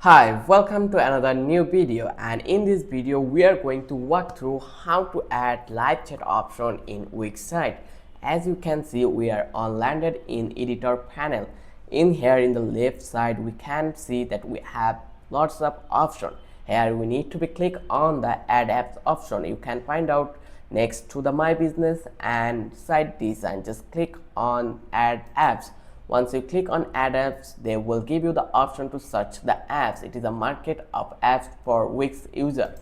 Hi, welcome to another new video, and in this video we are going to walk through how to add live chat option in Wix site. As you can see, we are on landed in editor panel. In here in the left side we can see that we have lots of option. Here we need to be click on the add apps option. You can find out next to the my business and site design. Just click on add apps. Once you click on add apps, they will give you the option to search the apps. It is a market of apps for Wix user.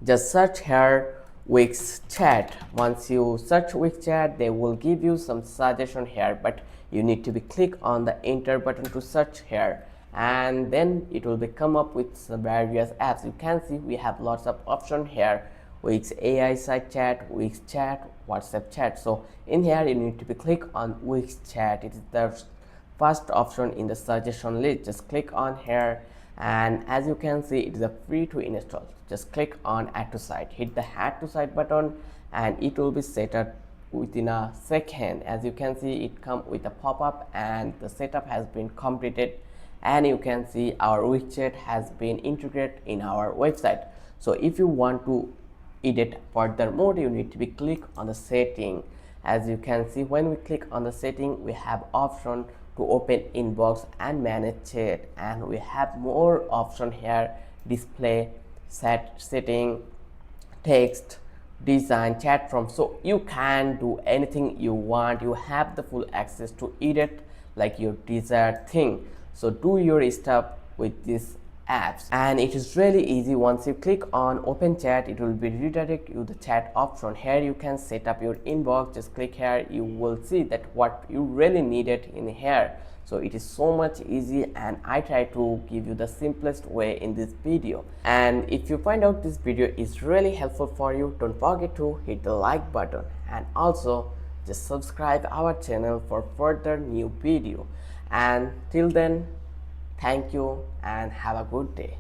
Just search here Wix chat. Once you search Wix chat, they will give you some suggestion here, but you need to be click on the enter button to search here, and then it will be come up with some various apps. You can see we have lots of option here: Wix AI site chat, Wix chat, WhatsApp chat. So in here you need to be click on Wix chat. It is the first option in the suggestion list. Just click on here, and as you can see it is a free to install. Just click on add to site, hit the add to site button, and it will be set up within a second. As you can see, it come with a pop-up and the setup has been completed, and you can see our Wix chat has been integrated in our website. So if you want to edit furthermore, you need to be click on the setting. As you can see, when we click on the setting, we have option to open inbox and manage chat, and we have more option here: display, setting, text, design, chat from. So you can do anything you want. You have the full access to edit like your desired thing. So do your stuff with this apps, and it is really easy. Once you click on open chat, it will be redirect you the chat option. Here you can set up your inbox. Just click here, you will see that what you really needed in here. So it is so much easy, and I try to give you the simplest way in this video. And if you find out this video is really helpful for you, don't forget to hit the like button, and also just subscribe our channel for further new video. And till then, thank you and have a good day.